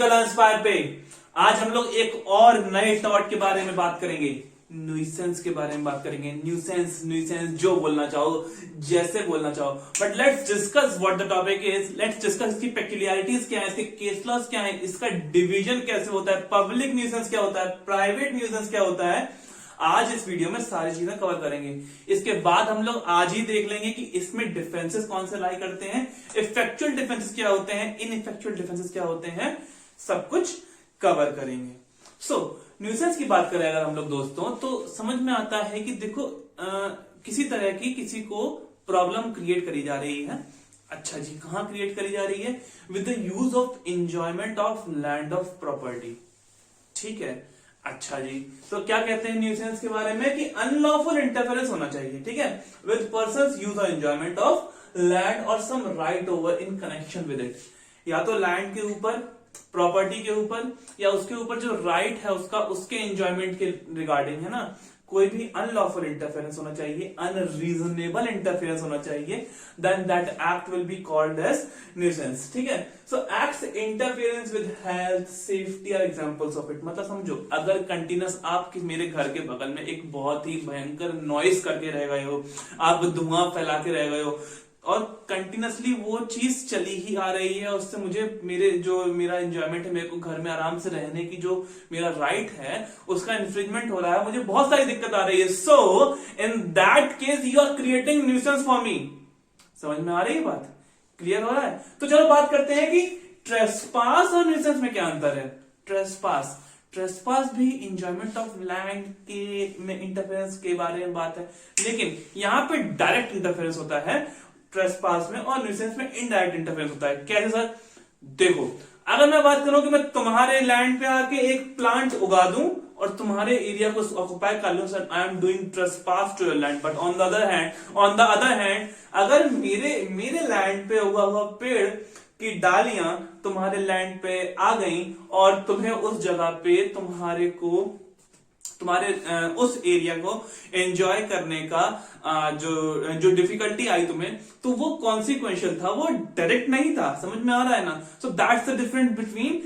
कला इंस्पायर पे आज हम लोग एक और नए टॉट के बारे में बात करेंगे। न्यूसेंस के बारे में बात करेंगे। न्यूसेंस जो बोलना चाहो, जैसे बोलना चाहो, but let's discuss what the topic is. Let's discuss इसकी पेक्युलियरिटीज क्या है, इसके केस लॉस क्या है, इसका डिवीजन कैसे होता है, पब्लिक न्यूसेंस क्या होता है, प्राइवेट न्यूसेंस क्या होता है। आज इस वीडियो में सारी चीजें कवर करेंगे। इसके बाद हम लोग आज ही देख लेंगे कि इसमें डिफरेंसेस कौन से लाई करते हैं, इफेक्चुअल डिफरेंसेस क्या होते हैं, इनइफेक्चुअल डिफरेंसेस क्या होते हैं, सब कुछ कवर करेंगे। सो न्यूसेंस की बात करें अगर हम लोग दोस्तों, तो समझ में आता है कि देखो किसी तरह की किसी को प्रॉब्लम क्रिएट करी जा रही है। अच्छा जी, कहां क्रिएट करी जा रही है? With the use of enjoyment of land of property. ठीक है, अच्छा जी, तो क्या कहते हैं न्यूसेंस के बारे में कि अनलॉफुल इंटरफेरेंस होना चाहिए। ठीक है, with persons use or enjoyment of land or some right over in connection with it. या तो लैंड के ऊपर, प्रॉपर्टी के ऊपर, या उसके ऊपर जो राइट है उसका, उसके एंजॉयमेंट के रिगार्डिंग है ना, कोई भी अनलॉफुल इंटरफेरेंस होना चाहिए, अनरीजनेबल इंटरफेरेंस होना चाहिए, then that act will be called as nuisance. ठीक है, so acts interference with health, safety are examples of it. मतलब समझो, अगर कंटिन्यूस आप मेरे घर के बगल में एक बहुत ही भयंकर नॉइस करके रह गए हो, आप धुआं फैला के रह गए हो और कंटिन्यूसली वो चीज चली ही आ रही है, उससे मुझे मेरा एंजॉयमेंट है, मेरे को घर में आराम से रहने की जो मेरा राइट है उसका इन्फ्रिंजमेंट हो रहा है, मुझे बहुत सारी दिक्कत आ रही है। So in that case you are creating nuisance for me. समझ में आ रही है बात? क्लियर हो रहा है? तो चलो बात करते हैं कि ट्रेसपास और न्यूसेंस में क्या अंतर है। ट्रेसपास भी इंजॉयमेंट ऑफ लैंड के में इंटरफेरेंस के बारे में बात है, लेकिन यहां पे डायरेक्ट इंटरफेरेंस होता है ट्रेसपास में, और न्यूसेंस में इनडायरेक्ट इंटरफेरेंस होता है। कैसे सर? देखो, अगर मैं बात करूं कि मैं तुम्हारे लैंड पे आके एक प्लांट उगा दूं और तुम्हारे एरिया को ऑक्युपाई कर लूं, sir I am doing trespass to your land. But on the other hand अगर मेरे लैंड पे उगा हुआ पेड़ की डालियां तुम्हारे लैंड पे आ गई और तुम्हें उस जगह पे तुम्हारे उस एरिया को एंजॉय करने का जो डिफिकल्टी आई तुम्हें, तो वो कॉन्सिक्वेंशियल था, वो डायरेक्ट नहीं था। समझ में आ रहा है ना? So that's the difference between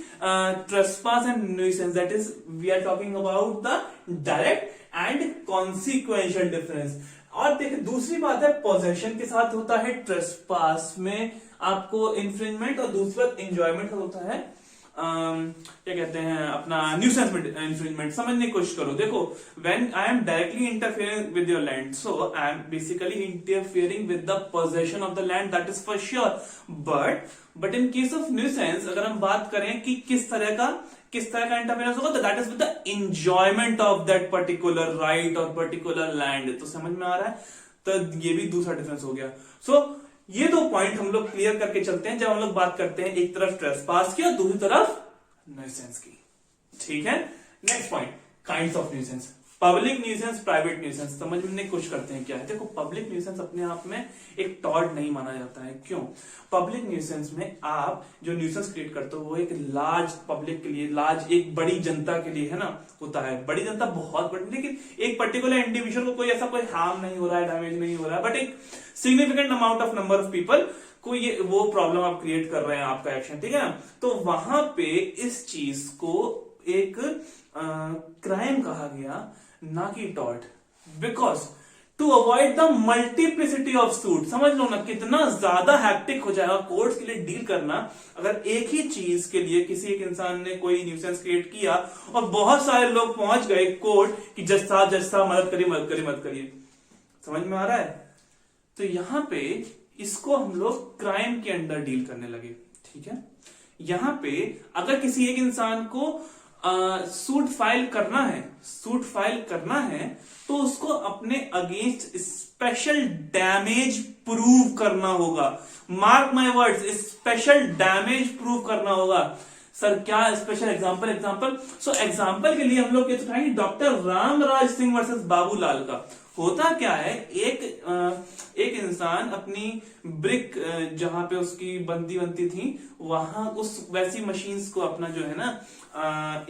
trespass and nuisance. That is we are talking about the direct and consequential difference. और देखिए दूसरी बात है, पोजेशन के साथ होता है ट्रेसपास में आपको इंफ्रिंजमेंट, और दूसरा एंजॉयमेंट होता है क्या कहते हैं अपना न्यूसेंस में इंफ्रिंजमेंट। समझने की कोशिश करो। देखो, when I am directly interfering with your land, so I am basically interfering with the possession of the land, that is for sure. But in case of nuisance अगर हम बात करें कि किस तरह का इंटरफेरेंस होगा, तो that is with the enjoyment of that particular right और पर्टिकुलर लैंड। तो समझ में आ रहा है? तो ये भी दूसरा डिफरेंस हो गया। सो ये दो पॉइंट हम लोग क्लियर करके चलते हैं जब हम लोग बात करते हैं एक तरफ ट्रेसपास की और दूसरी तरफ न्यूसेंस की। ठीक है, next point, kinds of nuisance. Public nuisance, private nuisance. समझने की कोशिश करते हैं क्या है। देखो, पब्लिक न्यूसेंस अपने आप में एक टॉर्ट नहीं माना जाता है। क्यों? पब्लिक न्यूसेंस में आप जो न्यूसेंस क्रिएट करते हो वो एक लार्ज पब्लिक के लिए, लार्ज एक बड़ी जनता के लिए है ना, होता है। बड़ी जनता बहुत बड़ी, लेकिन एक पर्टिकुलर इंडिविजुअल को कोई ऐसा कोई हार्म नहीं हो रहा है, डैमेज नहीं हो रहा है, बट एक significant amount of number of people को ये वो प्रॉब्लम आप क्रिएट कर रहे हैं, आपका एक्शन। ठीक है ना? तो वहां पे इस चीज को एक क्राइम कहा गया, ना कि tort. Because to avoid the multiplicity of suit, समझ लो ना कितना ज्यादा हैक्टिक हो जाएगा कोर्ट्स के लिए डील करना अगर एक ही चीज के लिए किसी एक इंसान ने कोई न्यूसेंस क्रिएट किया और बहुत सारे लोग पहुंच गए कोर्ट कि जज साहब मदद करिए। समझ में आ रहा है? तो यहां पे इसको हम लोग क्राइम के अंडर डील करने लगे। ठीक है, यहां पे अगर किसी एक इंसान को सूट फाइल करना है तो उसको अपने अगेंस्ट स्पेशल डैमेज प्रूव करना होगा। Mark my words, special damage prove करना होगा। सर क्या स्पेशल एग्जांपल? सो एग्जांपल के लिए हम लोग ये उठाएंगे डॉक्टर रामराज सिंह वर्सेस बाबूलाल का। होता क्या है, एक इंसान अपनी ब्रिक जहां पे उसकी बनती थी, वहां उस वैसी मशीन्स को अपना जो है ना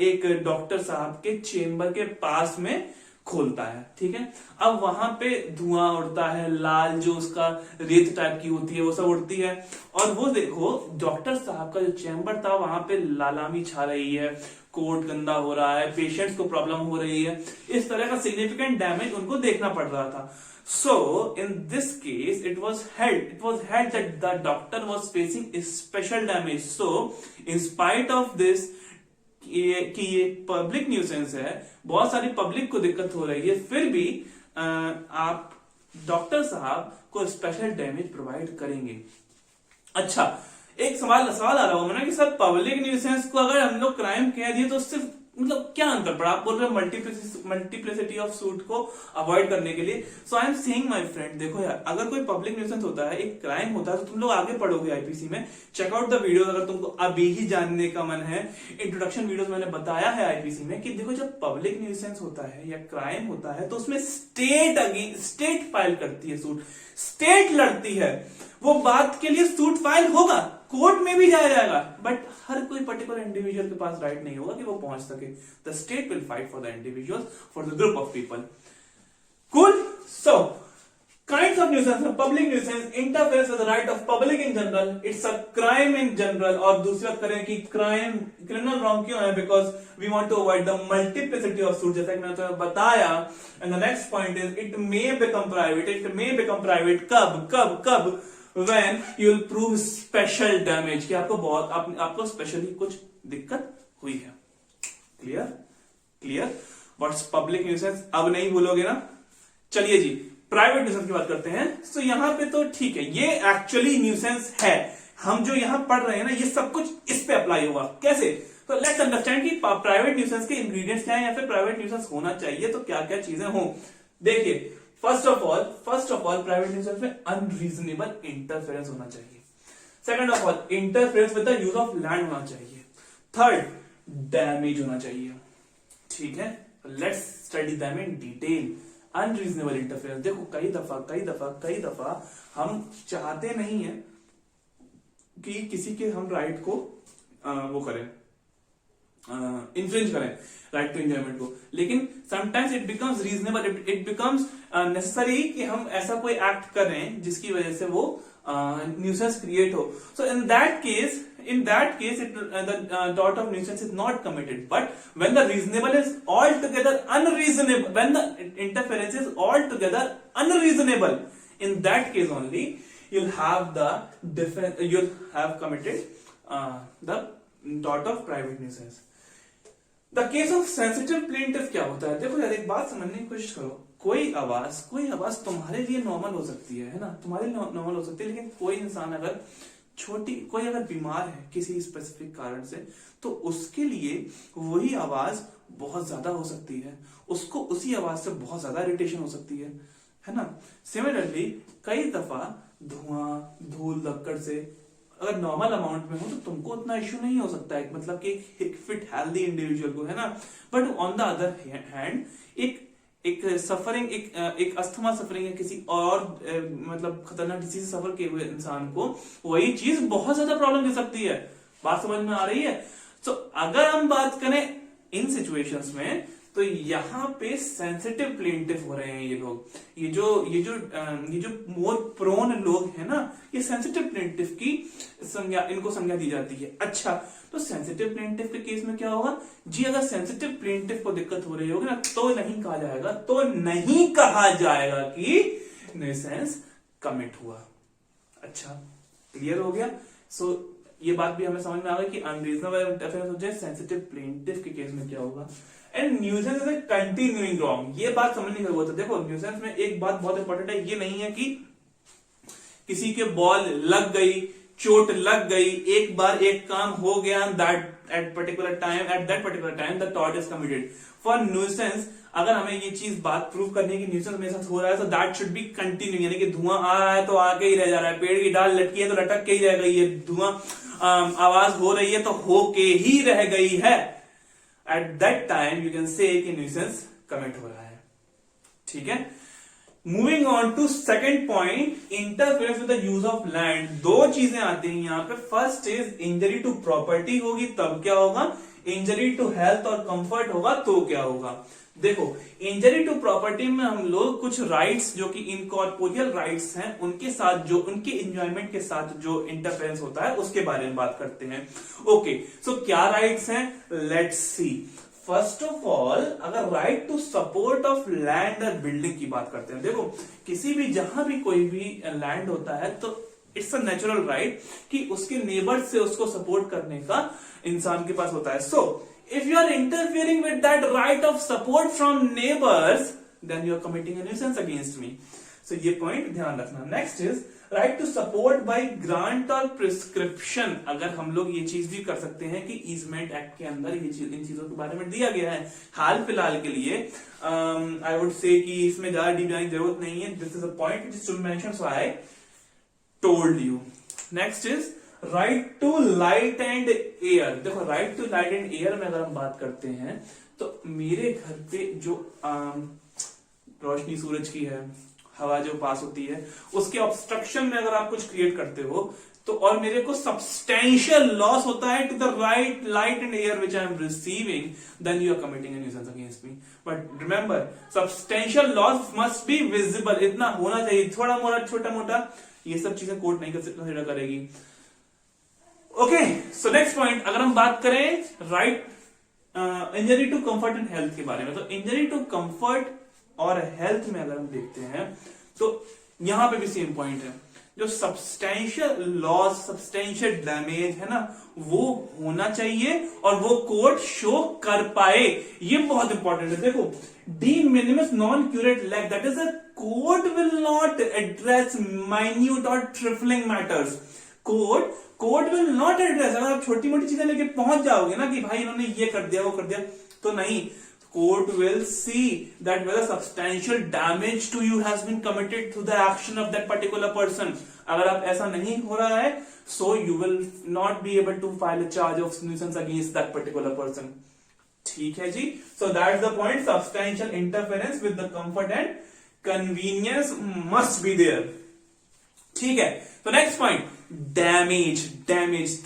एक डॉक्टर साहब के चेम्बर के पास में खोलता है, ठीक है। अब वहां पे धुआं उड़ता है, लाल जो उसका रेत टाइप की होती है वो सब उड़ती है, और वो देखो डॉक्टर साहब का जो चैम्बर था वहां पे लालामी छा रही है, कोट गंदा हो रहा है, पेशेंट्स को प्रॉब्लम हो रही है, इस तरह का सिग्निफिकेंट डैमेज उनको देखना पड़ रहा था। So in this case it was held that the doctor was facing a special damage. So in spite of this कि ये पब्लिक न्यूसेंस है, बहुत सारी पब्लिक को दिक्कत हो रही है, फिर भी आप डॉक्टर साहब को स्पेशल डैमेज प्रोवाइड करेंगे। अच्छा, एक सवाल आ रहा होगा ना कि सर पब्लिक न्यूसेंस को अगर हम लोग क्राइम कह दिए तो सिर्फ मतलब क्या अंतर पड़ा? आप बोल रहे हो मल्टीप्लिसिटी ऑफ सूट को अवॉइड करने के लिए। So I am saying my friend, देखो यार, अगर कोई पब्लिक न्यूसेंस होता है, एक क्राइम होता है, तो तुम लोग आगे पढ़ोगे आईपीसी में। चेक आउट द वीडियो अगर तुमको अभी ही जानने का मन है। इंट्रोडक्शन वीडियोस मैंने बताया है आईपीसी में कि देखो जब पब्लिक न्यूसेंस होता है या क्राइम होता है तो उसमें स्टेट फाइल करती है सूट, स्टेट लड़ती है, वो बात के लिए सूट फाइल होगा, कोर्ट में भी जाया जाएगा, बट हर कोई पर्टिकुलर इंडिविजुअल के पास राइट नहीं होगा कि वो पहुंच सके। The state will fight for the individual, for the group of people. Cool. So kinds of nuisance, public nuisance interferes with the right of public in general, it's a crime in general. और दूसरा करें कि crime criminal wrong क्यों है? Because we want to avoid the multiplicity of suit, जैसा कि मैंने तुम्हें बताया। And the next point is it may become private. It may become private कब when you will prove special damage, कि आपको स्पेशली कुछ दिक्कत हुई है। Clear what's public nuisance? अब नहीं भूलोगे ना? चलिए जी, प्राइवेट न्यूसेंस की बात करते हैं। तो यहां पे तो ठीक है, ये एक्चुअली न्यूसेंस है। हम जो यहां पढ़ रहे हैं ना, ये सब कुछ इस पे अप्लाई होगा। कैसे? तो लेट्स अंडरस्टैंड कि प्राइवेट न्यूसेंस के इंग्रेडिएंट्स क्या है, या फिर प्राइवेट न्यूसेंस होना चाहिए तो क्या क्या चीजें हों। देखिए, first of all private nuisance में अनरीजनेबल इंटरफेरेंस होना चाहिए। Second of all, interference with the use of land होना चाहिए। थर्ड, डैमेज होना चाहिए। ठीक है, let's study them in detail. Unreasonable interference, देखो कई दफा हम चाहते नहीं है कि किसी के हम राइट को वो करें, इन्फ्रिंज करें राइट टू एंजॉयमेंट को, लेकिन sometimes it becomes reasonable, it becomes necessary कि हम ऐसा कोई एक्ट करें जिसकी वजह से वो न्यूसेंस क्रिएट हो। So in that case the dot of nuisance is not committed, but when the reasonable is altogether unreasonable, when the interference is altogether unreasonable, in that case only you'll have committed the dot of private nuisance. The case of sensitive plaintiff क्या होता है? देखो यार, एक बात समझने की कोशिश करो। कोई आवाज तुम्हारे लिए नॉर्मल हो सकती है ना, तुम्हारे लिए नॉर्मल हो सकती है, लेकिन कोई इंसान अगर कोई अगर बीमार है किसी स्पेसिफिक कारण से, तो उसके लिए वही आवाज बहुत ज्यादा हो सकती है, उसको उसी आवाज से बहुत ज्यादा इरिटेशन हो सकती है ना। सिमिलरली कई दफा धुआं, धूल, लक्कड़ से अगर नॉर्मल अमाउंट में हो तो तुमको उतना इश्यू नहीं हो सकता है, मतलब कि एक फिट हेल्दी इंडिविजुअल को, है ना। But on the other hand एक सफरिंग, एक अस्थमा सफरिंग या किसी और मतलब खतरनाक डिसीज से सफर किए हुए इंसान को वही चीज बहुत ज्यादा प्रॉब्लम दे सकती है। बात समझ में आ रही है? सो अगर हम बात करें इन सिचुएशंस में, तो यहां पे सेंसिटिव प्लेंटिफ हो रहे हैं ये लोग। ये जो मोर प्रोन लोग हैं ना, ये सेंसिटिव प्लेंटिफ की इनको संज्ञा दी जाती है। अच्छा, तो सेंसिटिव प्लेंटिफ के केस में क्या होगा जी? अगर सेंसिटिव प्लेंटिफ को दिक्कत हो रही होगी ना, तो नहीं कहा जाएगा कि न्यूसेंस कमिट हुआ। अच्छा, क्लियर हो गया? सो ये बात भी हमें समझ में आ गई कि अनरीजनेबल इंटरफेरेंस हो जाए सेंसिटिव प्लेंटिफ के केस में क्या होगा। And nuisance is a continuing wrong, ये बात समझने की जरूरत है। देखो, न्यूसेंस में एक बात बहुत इंपॉर्टेंट है, ये नहीं है कि किसी के बॉल लग गई, चोट लग गई, एक बार एक काम हो गया, that at that particular time the taught is committed. For nuisance, अगर हमें ये चीज बात प्रूव करनी है कि न्यूसेंस मेरे साथ हो रहा है, तो दैट शुड बी कंटिन्यू, यानी कि धुआं आ रहा है तो आके ही रह जा रहा है, पेड़ की डाल लटकी है तो लटक के ही रह गई है, धुआं आवाज हो रही है तो होके ही रह गई है। At that time you can say कि न्यूसेंस कमिट हो रहा है। ठीक है, moving on to second point, interference with the use of land. दो चीजें आती हैं यहां पे। First is injury to property होगी, तब क्या होगा? इंजरी टू हेल्थ और कंफर्ट होगा तो क्या होगा? देखो, इंजरी टू प्रॉपर्टी में हम लोग कुछ राइट्स जो कि इनकॉर्पोरियल राइट्स हैं उनके साथ, जो उनके एंजॉयमेंट के साथ जो इंटरफेरेंस होता है उसके बारे में बात करते हैं। ओके, सो क्या राइट्स हैं? Let's see. First of all, अगर right to support of land और बिल्डिंग की बात करते हैं, देखो किसी भी, जहां भी कोई भी लैंड होता है तो इट्स अ नेचुरल राइट कि उसके नेबर्स से उसको सपोर्ट करने का इंसान के पास होता है। सो if you are interfering with that right of support from neighbors, then you are committing a nuisance against me. So ये point ध्यान रखना। Next is right to support by grant और prescription। अगर हम लोग ये चीज भी कर सकते हैं कि easement act के अंदर ये चीज, इन चीजों के बारे में दिया गया है हाल फिलहाल के लिए। I would say कि इसमें ज्यादा डीप जाने की जरूरत नहीं है। This is a point which is to mention, so I told you. Next is right to light and air. देखो, right to light and air में अगर हम बात करते हैं तो मेरे घर पे जो रोशनी सूरज की है, हवा जो पास होती है, उसके ऑब्स्ट्रक्शन में अगर आप कुछ क्रिएट करते हो तो, और मेरे को सब्सटेंशियल लॉस होता है to the right light and air which I am receiving, then you are committing an nuisance against me. But remember, substantial loss must be visible. इतना होना चाहिए, थोड़ा मोड़ा छोटा मोटा ये सब चीजें कोर्ट नहीं कंसिडर करेगी। ओके, सो नेक्स्ट पॉइंट, अगर हम बात करें right injury to comfort and health के बारे में, तो इंजरी टू कंफर्ट और हेल्थ में अगर हम देखते हैं तो यहां पे भी सेम पॉइंट है। जो सब्सटेंशियल लॉस, सब्सटेंशियल डैमेज है ना, वो होना चाहिए और वो कोर्ट शो कर पाए। ये बहुत इंपॉर्टेंट है। देखो, de minimis non curat lex, that is a court will not address minute or trifling matters. Court will not address, अगर आप छोटी मोटी चीजें लेके पहुंच जाओगे ना कि भाई इन्होंने ये कर दिया वो कर दिया, तो नहीं। Court will see that whether substantial damage to you has been committed through the action of that particular person. अगर आप ऐसा नहीं हो रहा है, so you will not be able to file a charge of nuisance against that particular person. ठीक है जी। So that's the point, substantial interference with the comfort and convenience must be there. ठीक है, तो next point, damage.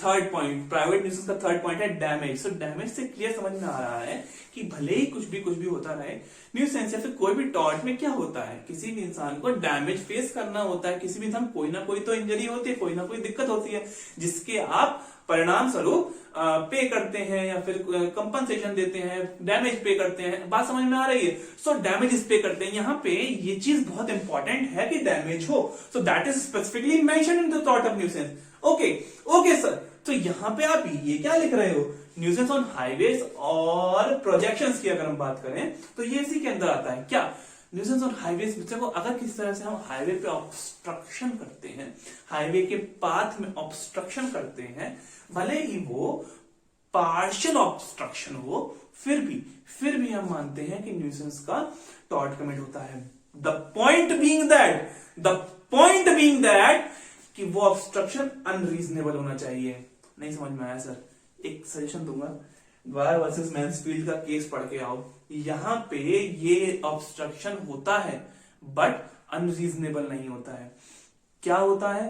Third point, private nuisance का third point है damage. सो damage से clear समझ में आ रहा है कि भले ही कुछ भी होता रहे, न्यूसेंस या फिर कोई भी टॉर्ट में क्या होता है, किसी भी इंसान को डैमेज फेस करना होता है। किसी भी इंसान कोई ना कोई तो इंजरी होती है, कोई ना कोई दिक्कत होती है, जिसके आप परिणाम स्वरूप पे करते हैं या फिर कंपनसेशन देते हैं, डैमेज पे करते हैं। बात समझ में आ रही है? सो डैमेज पे करते हैं। यहाँ पे ये चीज बहुत इंपॉर्टेंट है कि डैमेज हो। So that is specifically mentioned in the thought of nuisance. Okay sir, तो यहाँ पे आप ये क्या लिख रहे हो? न्यूसेंस ऑन हाईवेज और प्रोजेक्शंस की अगर हम बात करें तो ये इसी के अंदर आता है। क्या न्यूसेंस ऑन हाईवेज? देखो, अगर किसी तरह से हम हाईवे पे ऑब्स्ट्रक्शन करते हैं, हाईवे के पाथ में ऑब्स्ट्रक्शन करते हैं, भले ही वो पार्शियल ऑब्स्ट्रक्शन हो, फिर भी हम मानते हैं कि न्यूसेंस का टॉर्ट कमिट होता है। द पॉइंट बीइंग दैट कि वो ऑब्स्ट्रक्शन अनरीजनेबल होना चाहिए। नहीं समझ में आया सर? एक सजेशन दूंगा, द्वारा वर्सेस मैन्सफील्ड का केस पढ़ के आओ। यहां पे ये ऑब्स्ट्रक्शन होता है बट अनरीजनेबल नहीं होता है। क्या होता है,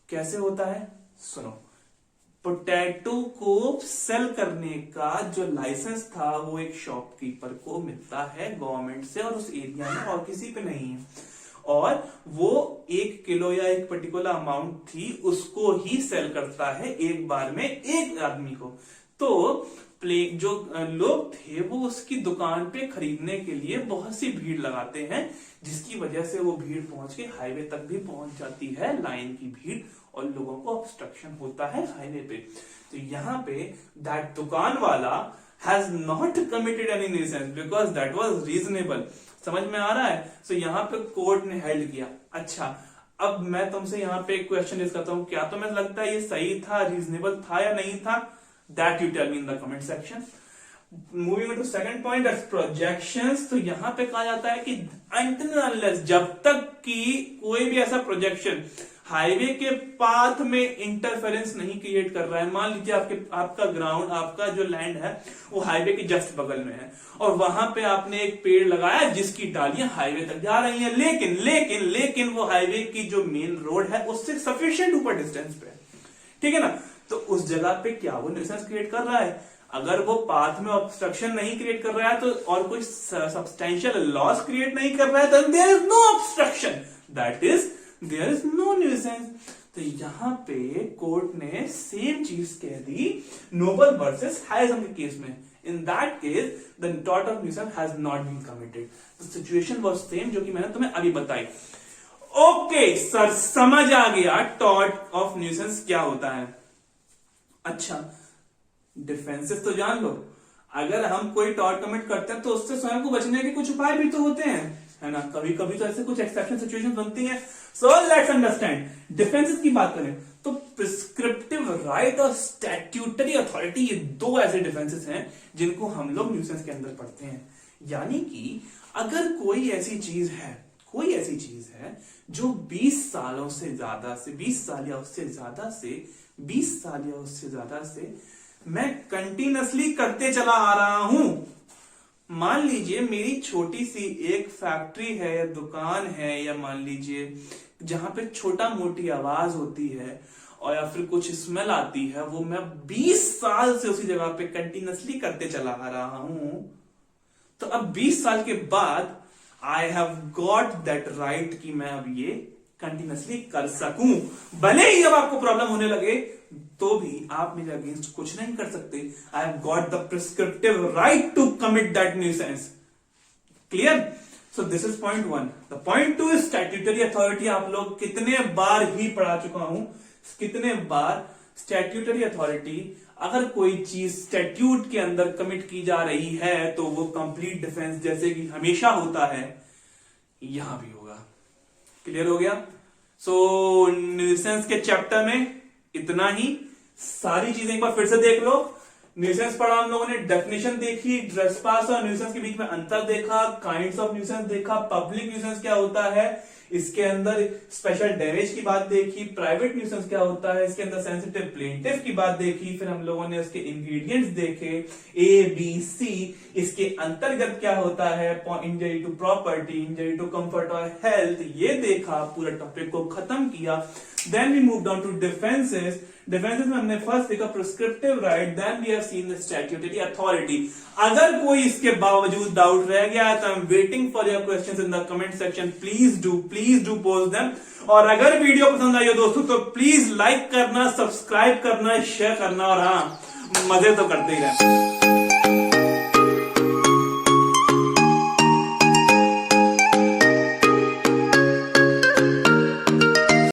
कैसे होता है? सुनो, पोटैटो को सेल करने का जो लाइसेंस था वो एक शॉपकीपर को मिलता है गवर्नमेंट से, और उस एरिया में और किसी पे नहीं है, और वो 1 किलो या एक पर्टिकुलर अमाउंट थी उसको ही सेल करता है एक बार में एक आदमी को। तो जो लोग थे वो उसकी दुकान पे खरीदने के लिए बहुत सी भीड़ लगाते हैं, जिसकी वजह से वो भीड़ पहुंच के हाईवे तक भी पहुंच जाती है, लाइन की भीड़, और लोगों को ऑब्स्ट्रक्शन होता है हाईवे पे। तो यहाँ पे दैट दुकान वाला has not committed any nuisance because that was reasonable. समझ में आ रहा है? सो यहाँ पे कोर्ट ने हेल्ड किया। अच्छा, अब मैं तुमसे यहाँ पे एक क्वेश्चन रेज करता हूँ, क्या तुम्हें लगता है ये सही था, रीजनेबल था या नहीं था? That you tell me in the comment section. Moving to second point, that's projections. तो यहाँ पे कहा जाता है कि अनटिल अनलेस, जब तक कि कोई भी ऐसा प्रोजेक्शन हाईवे के पाथ में इंटरफेरेंस नहीं क्रिएट कर रहा है। मान लीजिए आपका ग्राउंड, आपका जो लैंड है वो हाईवे के जस्ट बगल में है, और वहां पे आपने एक पेड़ लगाया जिसकी डालियां हाईवे तक जा रही हैं, लेकिन वो हाईवे की जो मेन रोड है उससे सफिशिएंट ऊपर डिस्टेंस पे है, ठीक है ना? तो उस जगह पे क्या वो न्यूसेंस क्रिएट कर रहा है? अगर वो पाथ में ऑब्स्ट्रक्शन नहीं क्रिएट कर रहा है तो और कोई सब्सटेंशियल लॉस क्रिएट नहीं कर रहा है तो there is no obstruction, that is there is no nuisance. तो यहां पे कोर्ट ने सेम चीज कह दी नोबल वर्सेस हायसम के केस में। In that case the tort of nuisance has not been committed. The situation was same जो कि मैंने तुम्हें अभी बताई। ओके सर, समझ आ गया टॉर्ट ऑफ न्यूसेंस क्या होता है। अच्छा, डिफेंसेस तो जान लो। अगर हम कोई टॉर्ट कमिट करते हैं तो उससे स्वयं को बचने के कुछ उपाय भी तो होते हैं, है ना। कभी कभी तो ऐसे कुछ एक्सेप्शन सिचुएशन बनती हैं। सो लेट्स अंडरस्टैंड डिफेंसेस की बात करें तो प्रिस्क्रिप्टिव राइट और स्टैट्यूटरी अथॉरिटी, ये दो ऐसे डिफेंसेस हैं जिनको हम लोग न्यूसेंस के अंदर पढ़ते हैं। यानी कि अगर कोई ऐसी चीज है जो 20 सालों से ज्यादा से 20 साल या उससे ज्यादा से मैं कंटिन्यूअसली करते चला आ रहा हूं। मान लीजिए मेरी छोटी सी एक फैक्ट्री है या दुकान है, या मान लीजिए जहां पे छोटा मोटी आवाज होती है और या फिर कुछ स्मेल आती है, वो मैं 20 साल से उसी जगह पे कंटिन्यूअसली करते चला आ रहा हूं। तो अब 20 साल के बाद आई हैव गॉट दैट राइट कि मैं अब ये कंटिन्यूअसली कर सकूं। भले ही अब आपको प्रॉब्लम होने लगे तो भी आप मेरे अगेंस्ट कुछ नहीं कर सकते। I have got the prescriptive right to commit that nuisance. Clear? So this is point 1। The point 2 is statutory authority. आप लोग कितने बार ही पढ़ा चुका हूं, कितने बार स्टैट्यूटरी अथॉरिटी, अगर कोई चीज स्टैट्यूट के अंदर कमिट की जा रही है तो वो कंप्लीट डिफेंस जैसे कि हमेशा होता है, यहां भी होगा। क्लियर हो गया? सो न्यूसेंस के चैप्टर में इतना ही। सारी चीजें एक बार फिर से देख लो। न्यूसेंस पढ़ा हम लोगों ने, डेफिनेशन देखी, ट्रेसपास और न्यूसेंस के बीच में अंतर देखा, काइंड्स ऑफ न्यूसेंस देखा, पब्लिक न्यूसेंस क्या होता है, इसके अंदर स्पेशल डैमेज की बात देखी, प्राइवेट न्यूसेंस क्या होता है, इसके अंदर सेंसिटिव प्लेंटिफ की बात देखी, फिर हम लोगों ने इसके इंग्रेडिएंट्स देखे ABC, इसके अंतर्गत क्या होता है, injury to property, injury to comfort और हेल्थ, ये देखा, पूरा टॉपिक को खत्म किया। Then we move down to defences. Defences में हमने फर्स्ट देखा prescriptive right, then we have seen the statutory authority. अगर कोई इसके बावजूद डाउट रह गया तो I am waiting for your questions in the comment section. Please do post them. और अगर वीडियो पसंद आई हो दोस्तों तो प्लीज लाइक करना, सब्सक्राइब करना, शेयर करना, और हाँ, मजे तो करते ही रहना।